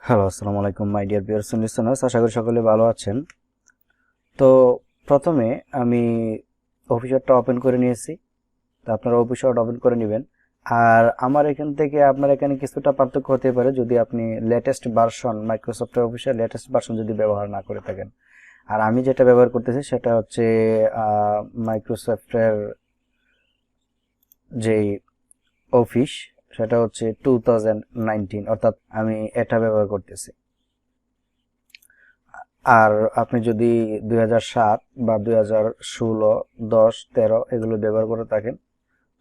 Hello, আসসালামু আলাইকুম my dear viewers and listeners. আশা করি সকলে ভালো আছেন। তো প্রথমে আমি অফিসারটা ওপেন করে নিয়েছি। তো আপনারা অফিসারটা ওপেন করে নেবেন। আর আমার এখান থেকে আপনার এখানে কিছুটা পার্থক্য হতে পারে যদি আপনি লেটেস্ট ভার্সন মাইক্রোসফটের অফিসের লেটেস্ট ভার্সন যদি ব্যবহার না করে থাকেন। আর আমি যেটা ব্যবহার করতেছি সেটা হচ্ছে মাইক্রোসফটের যেই অফিস সেটা হচ্ছে 2019, অর্থাৎ আমি এটা ব্যবহার করতেছি। আর আপনি যদি 2007 বা 2016, 10, 13 এগুলো ব্যবহার করে থাকেন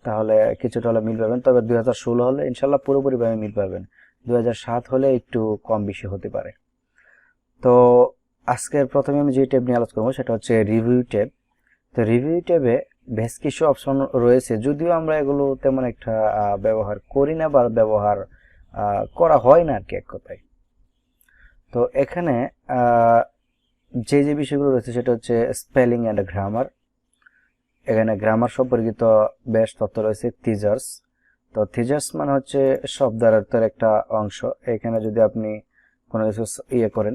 তাহলে কিছুটা হলে মিল পাবেন। তবে 2016 হলে ইনশাল্লাহ পুরোপুরিভাবে মিল পাবেন। 2007 হলে একটু কম বেশি হতে পারে। তো আজকের প্রথমে আমি যে ট্যাব নিয়ে আলোচনা করবো সেটা হচ্ছে রিভিউ ট্যাব। তো রিভিউ ট্যাবে বেশ কিছু অপশন রয়েছে, যদিও আমরা এগুলো তেমন একটা ব্যবহার করি না বা ব্যবহার করা হয় না আর কি, এক কথায়। তো এখানে যে বিষয়গুলো রয়েছে সেটা হচ্ছে স্পেলিং অ্যান্ড গ্রামার। এখানে গ্রামার সম্পর্কিত বেশ তথ্য রয়েছে। থিজার্স, তো থিজার্স মানে হচ্ছে শব্দার্থের একটা অংশ। এখানে যদি আপনি কোনো কিছু করেন,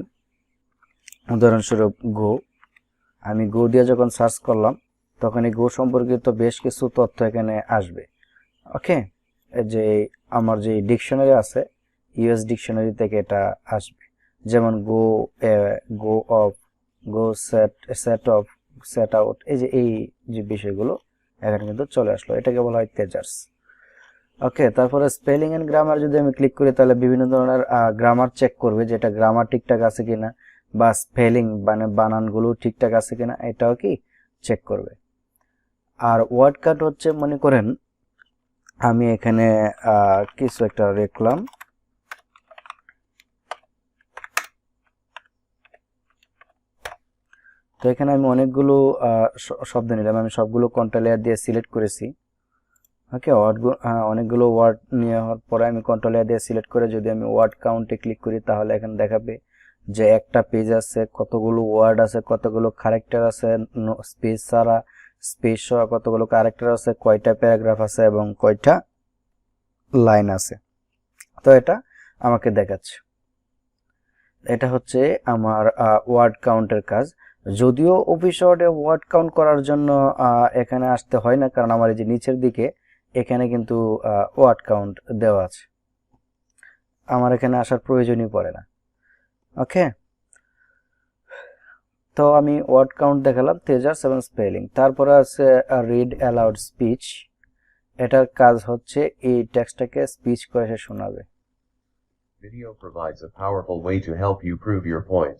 উদাহরণস্বরূপ গো, আমি গো দিয়ে যখন সার্চ করলাম তখন এই গো সম্পর্কিত বেশ কিছু তথ্য এখানে আসবে। ওকে, যে আমার যে ডিকশনারি আছে ইউএস ডিকশনারি থেকে এটা আসবে। যেমন go, go off, go set, set off, set out, এই যে বিষয়গুলো এখানে কিন্তু চলে আসলো। এটাকে বলা হয় তেজার্স। ওকে, তারপরে স্পেলিং এন্ড গ্রামার যদি আমি ক্লিক করি তাহলে বিভিন্ন ধরনের গ্রামার চেক করবে, যেটা গ্রামার ঠিকঠাক আছে কিনা বা স্পেলিং মানে বানানগুলো ঠিকঠাক আছে কিনা এটাও কি চেক করবে। আর ওয়ার্ড কাট হচ্ছে, মনে করেন আমি এখানে কিছু একটা লিখলাম, তো এখানে আমি অনেকগুলো শব্দ নিলাম, আমি সবগুলো কন্ট্রোল লেয়ার দিয়ে সিলেক্ট করেছি। ওকে, অনেকগুলো ওয়ার্ড নিয়ে হওয়ার পরে আমি কন্ট্রোল লেয়ার দিয়ে সিলেক্ট করে যদি আমি ওয়ার্ড কাউন্টে ক্লিক করি তাহলে এখানে দেখাবে যে একটা পেজ আছে, কতগুলো ওয়ার্ড আছে, কতগুলো ক্যারেক্টার আছে, স্পেস ছাড়া, স্পেস সহ কতগুলো ক্যারেক্টার আছে, কয়টা প্যারাগ্রাফ আছে এবং কয়টা লাইন আছে। তো এটা আমাকে দেখাচ্ছে। এটা হচ্ছে আমার ওয়ার্ড কাউন্টের কাজ। যদিও অফিস ওয়ার্ডে ওয়ার্ড কাউন্ট করার জন্য এখানে আসতে হয় না, কারণ আমার এই যে নিচের দিকে এখানে কিন্তু ওয়ার্ড কাউন্ট দেওয়া আছে, আমার এখানে আসার প্রয়োজনই পড়ে না। ওকে, তো আমি ওয়ার্ড কাউন্ট দেখালাম, তেজার্স এবং স্পেলিং। তারপরে আছে রিড অ্যালাউড স্পিচ। এটার কাজ হচ্ছে এই টেক্সটটাকে স্পিচ করে সে শোনাবে। Video provides a powerful way to help you prove your point.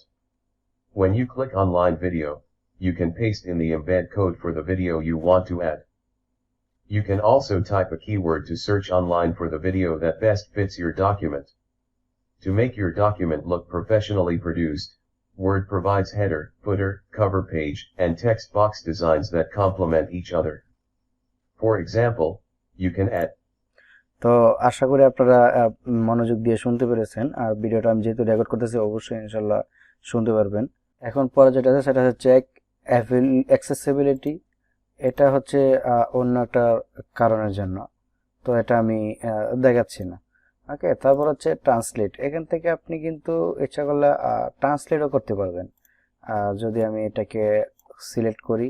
When you click on line video, you can paste in the embed code for the video you want to add. You can also type a keyword to search online for the video that best fits your document. To make your document look professionally produced, Word provides header, footer, cover page, and text box designs that complement each other. For example, you can add. তো আশা করি আপনারা মনোযোগ দিয়ে শুনতে পেরেছেন, আর ভিডিওটা আমি যেহেতু রেকর্ড করতেছি অবশ্যই ইনশাল্লাহ শুনতে পারবেন। এখন পরে যেটা আছে সেটা হচ্ছে চেক অ্যাক্সেসিবিলিটি। এটা হচ্ছে অন্য একটা কারণের জন্য, তো এটা আমি দেখাচ্ছি না। ওকে, তারপর হচ্ছে ট্রান্সলেট। এখান থেকে আপনি কিন্তু ইচ্ছা করলে ট্রান্সলেটও করতে পারবেন। যদি আমি এটাকে সিলেক্ট করি,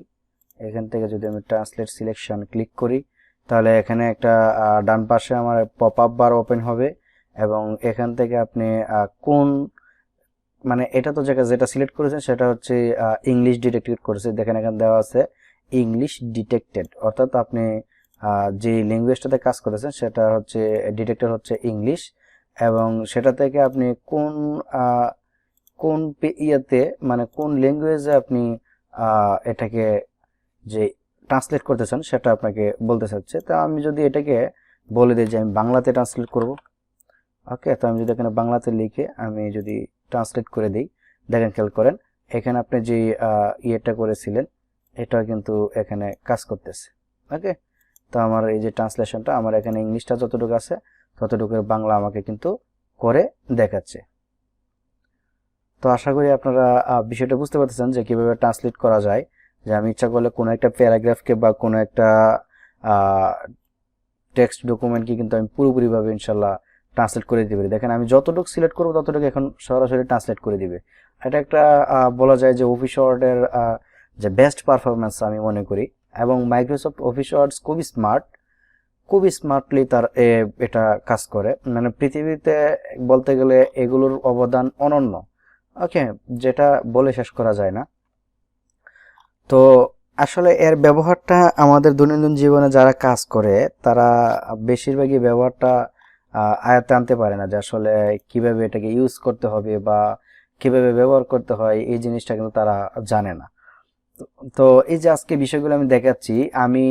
এখান থেকে যদি আমি ট্রান্সলেট সিলেকশন ক্লিক করি তাহলে এখানে একটা ডান পাশে আমার পপ আপ বার ওপেন হবে, এবং এখান থেকে আপনি কোন, মানে এটা তো যেটা সিলেক্ট করেছেন সেটা হচ্ছে ইংলিশ ডিটেক্টেড করেছে। দেখেন এখানে দেওয়া আছে ইংলিশ ডিটেক্টেড, অর্থাৎ আপনি যে ল্যাঙ্গুয়েজটাতে কাজ করেছেন সেটা হচ্ছে ডিটেক্টেড হচ্ছে ইংলিশ, এবং সেটা থেকে আপনি কোন কোন ইয়েতে মানে কোন ল্যাঙ্গুয়েজে আপনি এটাকে যে ট্রান্সলেট করতে চান সেটা আপনাকে বলতে চাচ্ছে। তো আমি যদি এটাকে বলে দিই যে আমি বাংলাতে ট্রান্সলেট করব। ওকে, তো আমি যদি এখানে বাংলাতে লিখে আমি যদি ট্রান্সলেট করে দিই, দেখেন খেয়াল করেন এখানে আপনি যে ইয়েটা করেছিলেন এটা কিন্তু এখানে কাজ করতেছে। ওকে, তো আমার এই যে ট্রান্সলেশনটা আমার এখানে ইংলিশটা যতটুকু আছে ততটুকু বাংলা আমাকে কিন্তু করে দেখাচ্ছে। তো আশা করি আপনারা বিষয়টা বুঝতে পারতেছেন যে কিভাবে ট্রান্সলেট করা যায়। যে আমি ইচ্ছা করলে কোনো একটা প্যারাগ্রাফকে বা কোনো একটা টেক্সট ডকুমেন্টকে কিন্তু আমি পুরোপুরিভাবে ইনশাল্লাহ ট্রান্সলেট করে দিতে পারি। দেখেন আমি যতটুকু সিলেক্ট করব ততটুকু এখন সরাসরি ট্রান্সলেট করে দিবে। এটা একটা বলা যায় যে অফিস ওয়ার্ডের যে বেস্ট পারফরমেন্স আমি মনে করি। এবং মাইক্রোসফট অফিস ওয়ার্ডস খুবই স্মার্টলি তার এটা কাজ করে, মানে পৃথিবীতে বলতে গেলে এগুলোর অবদান অনন্য। ওকে, যেটা বলে শেষ করা যায় না। তো আসলে এর ব্যবহারটা আমাদের দৈনন্দিন জীবনে যারা কাজ করে তারা বেশিরভাগই ব্যবহারটা আয়ত্তে আনতে পারে না, যে আসলে কিভাবে এটাকে ইউজ করতে হবে বা কিভাবে ব্যবহার করতে হয়, এই জিনিসটা কিন্তু তারা জানে না। তো এই যে আজকে বিষয়গুলো আমি দেখাচ্ছি, আমি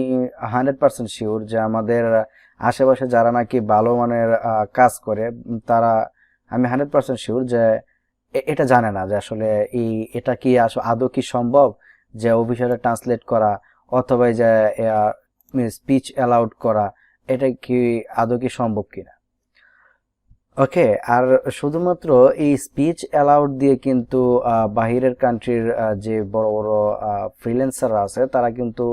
100% শিওর যে আমাদের আশেপাশে যারা নাকি ভালো মানের কাজ করে তারা, আমি 100% শিওর যে এটা জানে না যে আসলে এটা কি আদৌ কি সম্ভব যে অফিসারে ট্রান্সলেট করা অথবা এই যে স্পিচ অ্যালাউড করা, এটা কি আদৌ কি সম্ভব কিনা। ওকে, আর শুধুমাত্র এই স্পিচ অ্যালাউড দিয়ে কিন্তু বাহিরের কান্ট্রির যে বড় বড় ফ্রিল্যান্সাররা আছে তারা কিন্তু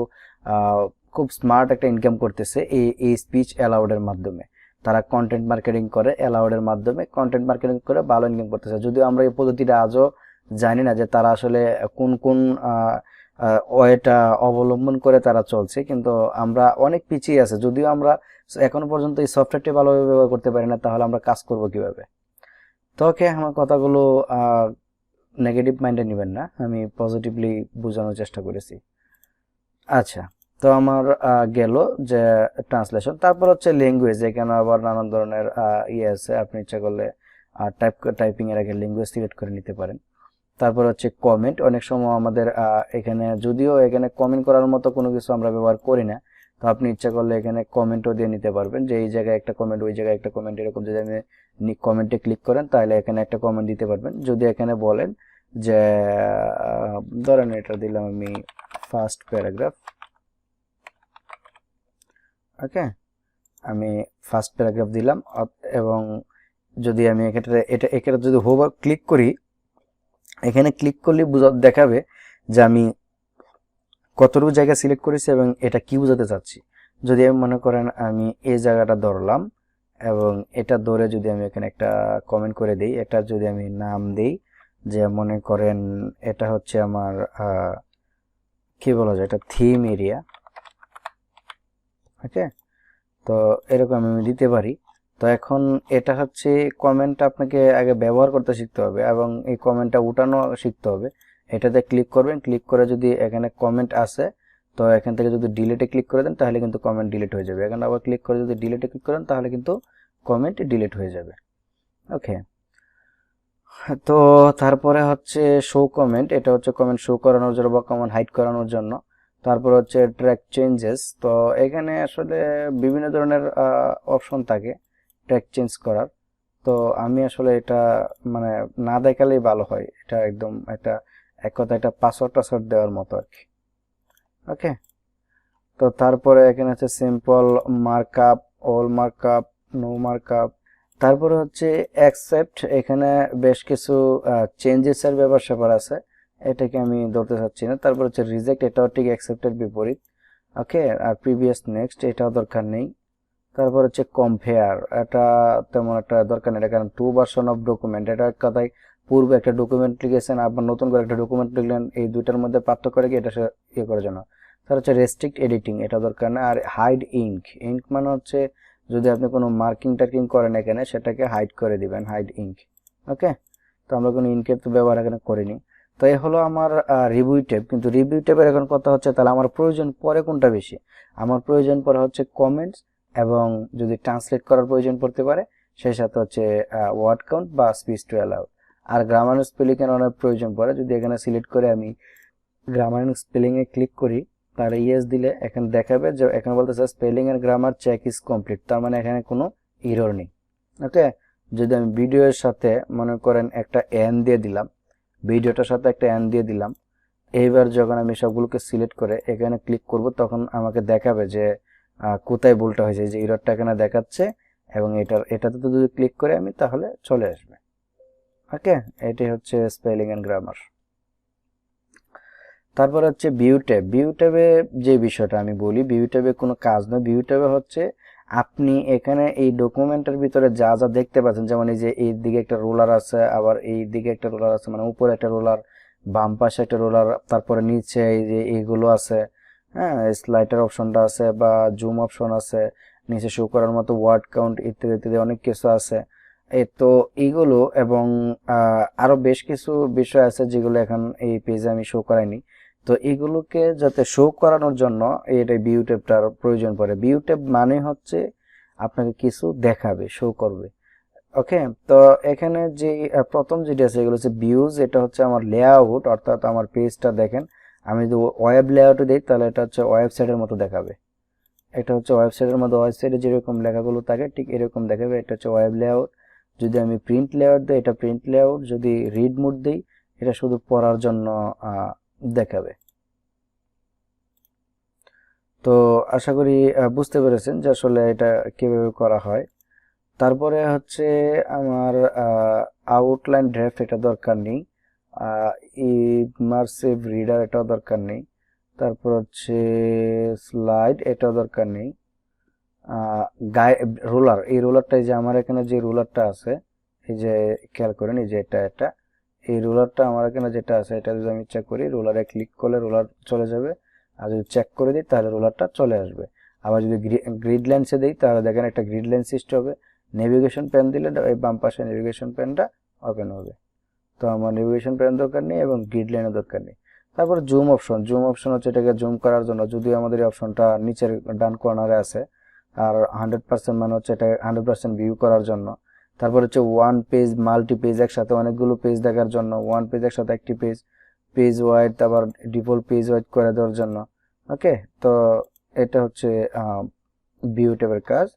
খুব স্মার্ট একটা ইনকাম করতেছে এই স্পিচ অ্যালাউডের মাধ্যমে। তারা কন্টেন্ট মার্কেটিং করে, অ্যালাউডের মাধ্যমে কন্টেন্ট মার্কেটিং করে ভালো ইনকাম করতেছে। যদিও আমরা এই পদ্ধতিটা আজও জানি না যে তারা আসলে কোন কোন ওয়েটা অবলম্বন করে তারা চলছে, কিন্তু আমরা অনেক পিছিয়ে আছে। যদিও আমরা এখনো পর্যন্ত এই সফটওয়্যারটি ভালোভাবে ব্যবহার করতে পারি না, তাহলে আমরা কাজ করব কিভাবে। তো ওকে, আমার কথাগুলো নেগেটিভ মাইন্ডে নেবেন না, আমি পজিটিভলি বোঝানোর চেষ্টা করেছি। আচ্ছা, তো আমার গেল যে ট্রান্সলেশন। তারপর হচ্ছে ল্যাঙ্গুয়েজ, এখানে আবার নানান ধরনের ইয়ে আছে, আপনি ইচ্ছা করলে টাইপিং এর আগে ল্যাঙ্গুয়েজ সিলেক্ট করে নিতে পারেন। তারপর হচ্ছে কমেন্ট, অনেক সময় আমাদের এখানে যদিও এখানে কমেন্ট করার মতো কোনো কিছু আমরা ব্যবহার করি না, তো আপনি ইচ্ছা করলে এখানে কমেন্টও দিয়ে নিতে পারবেন, যে এই জায়গায় একটা কমেন্ট, ওই জায়গায় একটা কমেন্ট, এরকম যদি আপনি কমেন্টে ক্লিক করেন তাহলে এখানে একটা কমেন্ট দিতে পারবেন। যদি এখানে বলেন যে ধরেন এটা দিলাম আমি ফার্স্ট প্যারাগ্রাফ, ওকে, আমি ফার্স্ট প্যারাগ্রাফ দিলাম, এবং যদি আমি এখানে যদি হোভার ক্লিক করি, এখানে ক্লিক করলে দেখাবে যে আমি কতটুকু জায়গা সিলেক্ট করেছি এবং এটা কি বোঝাতে চাচ্ছি। যদি আমি মনে করেন আমি এই জায়গাটা ধরলাম এবং এটা ধরে যদি আমি এখানে একটা কমেন্ট করে দিই, এটা যদি আমি নাম দিই যে মনে করেন এটা হচ্ছে আমার কি বলা যায়, এটা থিম এরিয়া, ওকে, তো এরকম আমি দিতে পারি। তো এখন এটা হচ্ছে কমেন্টটা আপনাকে আগে ব্যবহার করতে শিখতে হবে এবং এই কমেন্টটা উঠানো শিখতে হবে। এটাতে ক্লিক করবেন, ক্লিক করে যদি এখানে কমেন্ট আসে তো এখান থেকে যদি ডিলিটে ক্লিক করে দেন তাহলে কিন্তু কমেন্ট ডিলিট হয়ে যাবে। এখানে আবার ক্লিক করে যদি ডিলিটে ক্লিক করেন তাহলে কিন্তু কমেন্ট ডিলিট হয়ে যাবে। ওকে, তো তারপরে হচ্ছে শো কমেন্ট, এটা হচ্ছে কমেন্ট শো করানোর জন্য বা কমেন্ট হাইড করানোর জন্য। তারপর হচ্ছে ট্র্যাক চেঞ্জেস, তো এখানে আসলে বিভিন্ন ধরনের অপশন থাকে ট্র্যাক চেঞ্জ করার। তো আমি আসলে এটা মানে না দেখালেই ভালো হয়, এটা একদম একটা এক কথা একটা পাসওয়ার্ড দেওয়ার মতো আর কি। ওকে, তো তারপরে এখানে আছে simple markup, all markup, no markup. তারপরে হচ্ছে অ্যাকসেপ্ট, এখানে বেশ কিছু চেঞ্জেস এর ব্যাপার স্যাপার আছে, এটাকে আমি ধরতে চাচ্ছি না। তারপর হচ্ছে রিজেক্ট, এটাও ঠিক অ্যাকসেপ্টের বিপরীত। ওকে, আর প্রিভিয়াস নেক্সট এটাও দরকার নেই। তারপর হচ্ছে কম্পেয়ার, এটা তেমন একটা দরকার নেই, কারণ টু ভার্সন অফ ডকুমেন্ট, এটা এক কথায় পূর্বে একটা ডকুমেন্ট লিখেছেন আবার নতুন করে একটা ডকুমেন্ট লিখলেন, এই দুইটার মধ্যে পার্থক্য রেখে এটা ইয়ে করার জন্য। তার হচ্ছে রেস্ট্রিক্ট এডিটিং, এটা দরকার না। আর হাইড ইঙ্ক, ইঙ্ক মানে হচ্ছে যদি আপনি কোনো মার্কিং টার্কিং করেন এখানে সেটাকে হাইড করে দিবেন, হাইড ইঙ্ক। ওকে, তো আমরা কোনো ইঙ্কের তো ব্যবহার এখানে করিনি। তো এই হলো আমার রিভিউ ট্যাব। কিন্তু রিভিউ ট্যাবের এখন কথা হচ্ছে তাহলে আমার প্রয়োজন পড়ে কোনটা বেশি। আমার প্রয়োজন পড়ে হচ্ছে কমেন্টস, এবং যদি ট্রান্সলেট করার প্রয়োজন পড়তে পারে সেই সাথে হচ্ছে ওয়ার্ড কাউন্ট বা স্পিচ টু অ্যালাউ। আর গ্রামার স্পেলিং এর অনেক প্রয়োজন পড়ে, যদি এখানে সিলেক্ট করে আমি গ্রামার স্পেলিং এ ক্লিক করি তাহলে ইয়েস দিলে এখানে দেখাবে যে এখানে বলতেছে স্পেলিং এর গ্রামার চেক ইজ কমপ্লিট, তার মানে এখানে কোনো এরর নেই। ওকে, যদি আমি ভিডিওর সাথে মনে করেন একটা এন দিয়ে দিলাম, ভিডিওটার সাথে একটা এন দিয়ে দিলাম, এইবার যখন আমি সবগুলোকে সিলেক্ট করে এখানে ক্লিক করব তখন আমাকে দেখাবে যে কোথায় ভুলটা হয়েছে, যে এররটা এখানে দেখাচ্ছে, এবং এটাতে তো যদি ক্লিক করে আমি তাহলে চলে আসবে। ওকে, এটাই হচ্ছে স্পেলিং এন্ড গ্রামার। তারপর হচ্ছে ভিউ ট্যাব। ভিউ ট্যাবে যে বিষয়টা আমি বলি, ভিউ ট্যাবে কোনো কাজ নয়, ভিউ ট্যাবে হচ্ছে আপনি এখানে এই ডকুমেন্টের ভিতরে যা যা দেখতে পাচ্ছেন, যেমন এই যে এই দিকে একটা রোলার আছে, আবার এই দিকে একটা রোলার আছে, মানে উপরে একটা রোলার, বাম পাশে একটা রোলার, তারপরে নিচে এই যে এইগুলো আছে, হ্যাঁ, স্লাইডার অপশনটা আছে বা জুম অপশন আছে, নিচে শো করার মতো ওয়ার্ড কাউন্ট ইত্যাদি ইত্যাদি অনেক কিছু আছে। এই তো এইগুলো এবং আরো বেশ কিছু বিষয় আছে যেগুলো এখন এই পেজে আমি শো করাইনি। তো এগুলোকে যাতে শো করানোর জন্য এটা ভিউ ট্যাবটার প্রয়োজন পড়ে। ভিউ ট্যাব মানে হচ্ছে আপনাকে কিছু দেখাবে, শো করবে। ওকে, তো এখানে যে প্রথম যেটা আছে এগুলো হচ্ছে ভিউজ, এটা হচ্ছে আমার লেআউট, অর্থাৎ আমার পেজটা দেখেন আমি যদি ওয়েব লেআউটে দিই তাহলে এটা হচ্ছে ওয়েবসাইটের মতো দেখাবে। এটা হচ্ছে ওয়েবসাইটের মতো, ওয়েবসাইটে যেরকম লেখাগুলো থাকে ঠিক এরকম দেখাবে, এটা হচ্ছে ওয়েব লেআউট। যদি আমি প্রিন্ট লেআউট দিই এটা প্রিন্ট লেআউট, যদি রিড মোড দিই এটা শুধু পড়ার জন্য দেখাবে। তো আশা করি বুঝতে পেরেছেন যে আসলে এটা কিভাবে করা হয়। তারপরে হচ্ছে আমার আউটলাইন ড্রাফট, এটা দরকার নেই। ইমার্সিভ রিডার এটাও দরকার নেই। তারপর হচ্ছে স্লাইড, এটাও দরকার নেই। রোলার, এই রোলারটা, এই যে আমার এখানে যে রোলারটা আছে, এই যে খেয়াল করেন এই যে এটা এই রোলারটা আমার এখানে যেটা আছে এটা যদি আমি চেক করি, রোলারে ক্লিক করলে রোলার চলে যাবে, আর যদি চেক করে দিই তাহলে রোলারটা চলে আসবে। আবার যদি গ্রিড লাইন্সে দিই তাহলে দেখেন একটা গ্রিড লাইন সৃষ্টি হবে। নেভিগেশন প্যান দিলে এই বাম পাশে নেভিগেশন প্যানটা ওপেন হবে। তো আমার নেভিগেশন প্যান দরকার নেই এবং গ্রিড লাইনের দরকার নেই। তারপর জুম অপশন, জুম অপশন হচ্ছে এটাকে জুম করার জন্য, যদিও আমাদের এই অপশনটা নিচের ডান কর্নারে আছে, আর 100% মানে হচ্ছে এটা 100% ভিউ করার জন্য। তারপর হচ্ছে ওয়ান পেজ মাল্টি পেজ, একসাথে অনেকগুলো পেজ দেখার জন্য, ওয়ান পেজ একসাথে একটি পেজ, পেজ ওয়াইড, তারপর ডিফল্ট পেজ ওয়াইড করে দেওয়ার জন্য। ওকে, তো এটা হচ্ছে ভিউ ট্যাবের কাজ।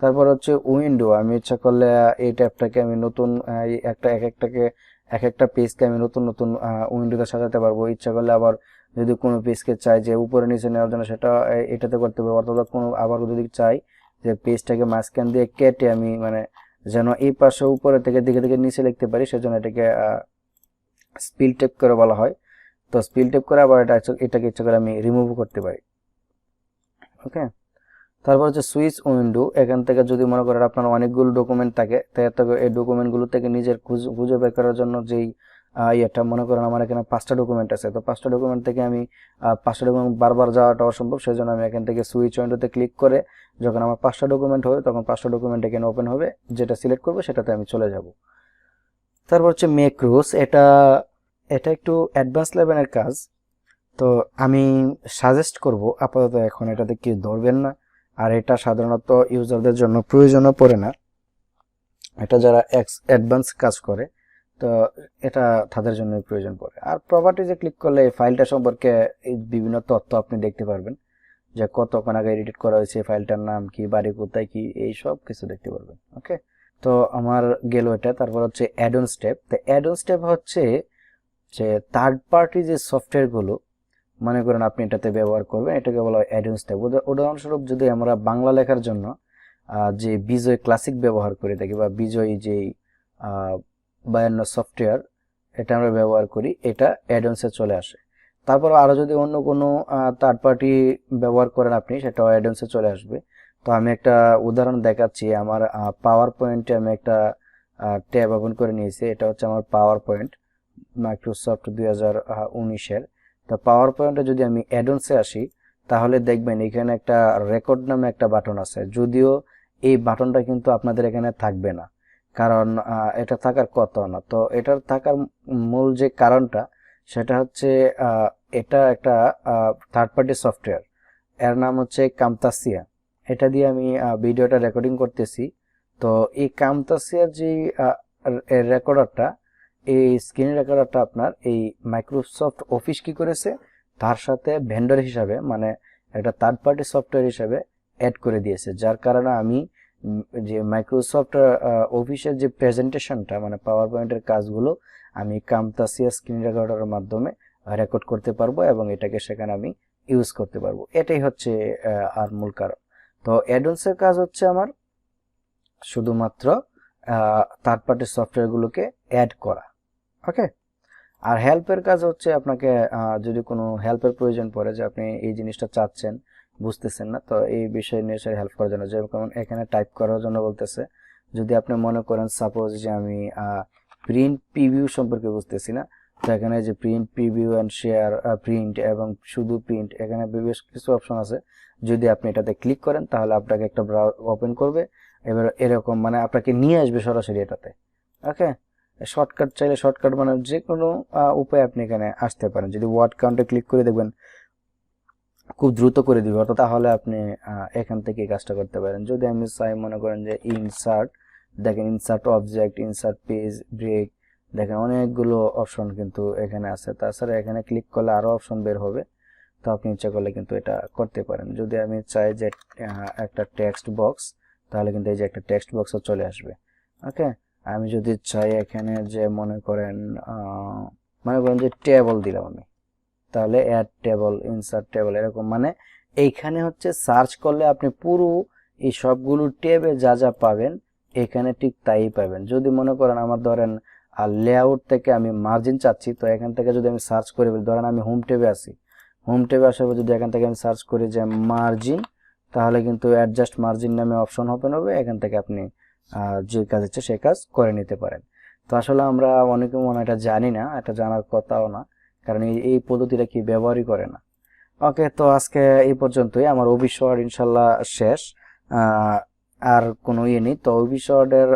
তারপর হচ্ছে উইন্ডো, আমি ইচ্ছা করলে এই ট্যাবটাকে আমি নতুন এক একটা পেজকে আমি নতুন নতুন উইন্ডোতে সাজাতে পারবো। ইচ্ছা করলে আবার যদি কোনো পেজকে চাই যে উপরে নিচে নেওয়ার জন্য সেটা এটাতে করতে পারবো। অর্থাৎ কোনো আবার যদি চাই যে পেজটাকে মাঝখান দিয়ে কেটে আমি মানে যেন এই পাশে উপরে থেকে দিকে দিকে নিচে লিখতে পারি, সেজন্য এটাকে স্পিল টেপ করে বলা হয়। তো স্পিল টেপ করে আবার এটাকে ইচ্ছা করে আমি রিমুভ করতে পারি। ওকে, তারপর হচ্ছে সুইচ উইন্ডো, এখান থেকে যদি মনে করেন আপনার অনেকগুলো ডকুমেন্ট থাকে, এই ডকুমেন্টগুলো থেকে নিজের খুঁজে বের করার জন্য যেই ইয়েটা, মনে করেন আমার এখানে 5টা ডকুমেন্ট আছে, তো 5টা ডকুমেন্ট থেকে আমি 5টা ডকুমেন্ট বারবার যাওয়াটা অসম্ভব, সেই জন্য আমি এখান থেকে সুইচ উইন্ডোতে ক্লিক করে যখন আমার 5টা ডকুমেন্ট হবে তখন 5টা ডকুমেন্ট এখানে ওপেন হবে, যেটা সিলেক্ট করবো সেটাতে আমি চলে যাব। তারপর হচ্ছে ম্যাক্রোস, এটা এটা একটু অ্যাডভান্স লেভেলের কাজ। তো আমি সাজেস্ট করব আপাতত এখন এটাতে কি ধরবেন না, আর এটা সাধারণত ইউজারদের জন্য প্রয়োজনও পড়ে না, এটা যারা অ্যাডভান্স কাজ করে তো এটা তাদের জন্যই প্রয়োজন পড়ে। আর প্রপার্টিজে ক্লিক করলে এই ফাইলটা সম্পর্কে এই বিভিন্ন তথ্য আপনি দেখতে পারবেন, যে কতক্ষণ আগে এডিট করা হয়েছে, ফাইলটার নাম কি, বাড়ি কোথায় কি, এই সব কিছু দেখতে পারবেন। ওকে, তো আমার গেল এটা। তারপর হচ্ছে অ্যাড অন স্টেপ। তো অ্যাড অন স্টেপ হচ্ছে যে থার্ড পার্টি যে সফটওয়্যারগুলো মনে করেন আপনি এটাতে ব্যবহার করবেন, এটাকে বলা হয় অ্যাড অন স্টেপ। উদাহরণস্বরূপ যদি আমরা বাংলা লেখার জন্য যে বিজয় ক্লাসিক ব্যবহার করে থাকি বা বিজয় যে 52 সফটওয়্যার এটা আমরা ব্যবহার করি, এটা অ্যাডঅনসে চলে আসে। তারপর আরো যদি অন্য কোনো থার্ড পার্টি ব্যবহার করেন আপনি, সেটাও অ্যাডঅনসে চলে আসবে। তো আমি একটা উদাহরণ দেখাচ্ছি। আমার পাওয়ার পয়েন্টে আমি একটা ট্যাব ওপেন করে নিয়েছি, এটা হচ্ছে আমার পাওয়ার পয়েন্ট মাইক্রোসফট 2019-এর। তো পাওয়ার পয়েন্টে যদি আমি অ্যাডঅনসে আসি তাহলে দেখবেন এখানে একটা রেকর্ড নামে একটা বাটন আছে, যদিও এই বাটনটা কিন্তু আপনাদের এখানে থাকবে না, কারণ এটা থাকার কথা না। তো এটার থাকার মূল যে কারণটা সেটা হচ্ছে এটা একটা থার্ড পার্টি সফটওয়্যার, এর নাম হচ্ছে কামতাসিয়া। এটা দিয়ে আমি ভিডিওটা রেকর্ডিং করতেছি। তো এই কামতাসিয়ার যে রেকর্ডারটা, এই স্ক্রিন রেকর্ডারটা আপনার এই মাইক্রোসফট অফিস কি করেছে তার সাথে ভেন্ডর হিসাবে, মানে একটা থার্ড পার্টি সফটওয়্যার হিসাবে অ্যাড করে দিয়েছে, যার কারণে আমি যে মাইক্রোসফট অফিসের যে প্রেজেন্টেশনটা মানে পাওয়ার পয়েন্টের কাজগুলো আমি কামতাসিয়া স্ক্রিন রেকর্ডারের মাধ্যমে রেকর্ড করতে পারবো এবং এটাকে সেখানে আমি ইউজ করতে পারবো। এটাই হচ্ছে আর মূল কারণ। তো অ্যাডভান্সের কাজ হচ্ছে আমার শুধুমাত্র থার্ড পার্টি সফটওয়্যারগুলোকে অ্যাড করা। ওকে, আর হেল্পের কাজ হচ্ছে আপনাকে যদি কোনো হেল্পের প্রয়োজন পড়ে যে আপনি এই জিনিসটা চাচ্ছেন বুঝতেছেন না, তো এই বিষয় নিয়ে সে হেল্প করার জন্য, যেমন এখানে টাইপ করার জন্য বলতেছে। যদি আপনি মনে করেন সাপোজ যে আমি প্রিন্ট প্রিভিউ সম্পর্কে বুঝতেছি না, তো এখানে যে print preview and share print এবং শুধু প্রিন্ট, এখানে বেশ কিছু অপশন আছে। যদি আপনি এটাতে ক্লিক করেন তাহলে আপনাকে একটা ব্রাউজার ওপেন করবে, এবার এরকম মানে আপনাকে নিয়ে আসবে সরাসরি এটাতে। ওকে, শর্টকাট চাইলে শর্টকাট মানে যে কোনো উপায়ে আপনি এখানে আসতে পারেন। যদি ওয়ার্ড কাউন্টে ক্লিক করে দেখবেন খুব দ্রুত করে দিবে, অর্থাৎ তাহলে আপনি এখান থেকে এই কাজটা করতে পারেন। যদি আমি চাই মনে করেন যে ইনসার্ট, দেখেন insert object, insert page, break, দেখেন অনেকগুলো অপশন কিন্তু এখানে আছে। তাছাড়া এখানে ক্লিক করলে আরো অপশন বের হবে, তো আপনি ইচ্ছা করলে কিন্তু এটা করতে পারেন। যদি আমি চাই যে একটা টেক্সট বক্স, তাহলে কিন্তু এই যে একটা টেক্সট বক্সও চলে আসবে। ওকে, আমি যদি চাই এখানে যে মনে করেন যে টেবল দিলাম আমি, তাহলে অ্যাড টেবল, ইনসার্ট টেবল, এরকম মানে এইখানে হচ্ছে সার্চ করলে আপনি পুরো এই সবগুলো ট্যাবে যা যা পাবেন এখানে ঠিক তাই পাবেন। যদি মনে করেন আমার ধরেন লেআউট থেকে আমি মার্জিন চাচ্ছি, তো এখান থেকে যদি আমি সার্চ করে বলি, ধরেন আমি হোম ট্যাবে আছি, হোম ট্যাবে আসার পর যদি এখান থেকে আমি সার্চ করি যে মার্জিন, তাহলে কিন্তু অ্যাডজাস্ট মার্জিন নামে অপশন ওপেন হবে। এখান থেকে আপনি যে কাজ ইচ্ছে সেই কাজ করে নিতে পারেন। তো আসলে আমরা অনেকে মনে হয় এটা জানি না, এটা জানার কথাও না, কারণ এই পদ্ধতিটা কি ব্যবহারই করে না। ওকে, তো আজকে এই পর্যন্তই। আমার অভিশর্ট ইনশাল্লাহ শেষ, আহ, আর কোনো ইয়ে নেই। তো অভিশর্টের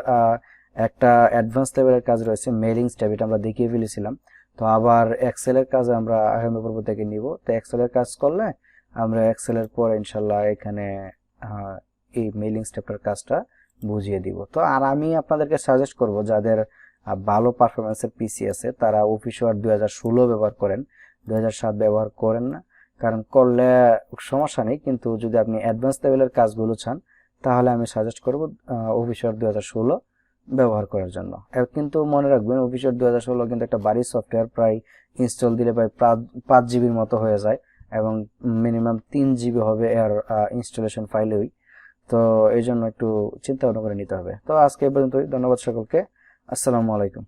একটা অ্যাডভান্স লেভেলের কাজ রয়েছে, মেলিং স্টেপ, এটা আমরা দেখিয়ে ফেলেছিলাম। তো আবার এক্সেলের কাজ আমরা আগামী পর্ব থেকে নিব। তো এক্সেলের কাজ করলে আমরা এক্সেলের পরে ইনশাল্লাহ এখানে এই মেলিং স্টেপটার কাজটা বুঝিয়ে দিব। তো আর আমি আপনাদেরকে সাজেস্ট করব যাদের ভালো পারফরমেন্সের পিসি আছে তারা অফিস ওয়ার্ড 2016 ব্যবহার করেন, 2007 ব্যবহার করেন না। কারণ করলে সমস্যা নেই, কিন্তু যদি আপনি অ্যাডভান্স লেভেলের কাজগুলো চান তাহলে আমি সাজেস্ট করব অফিস ওয়ার্ড 2016 ব্যবহার করার জন্য। কিন্তু মনে রাখবেন অফিস ওয়ার্ড 2016 কিন্তু একটা ভারী সফটওয়্যার, প্রায় ইনস্টল দিলে প্রায় 5 জিবির মতো হয়ে যায়, এবং মিনিমাম 3 জিবি হবে এর ইনস্টলেশন ফাইলেই। তো এই জন্য একটু চিন্তা ভাবনা করে নিতে হবে। তো আজকে এই পর্যন্তই, ধন্যবাদ সকলকে, আসসালামু আলাইকুম।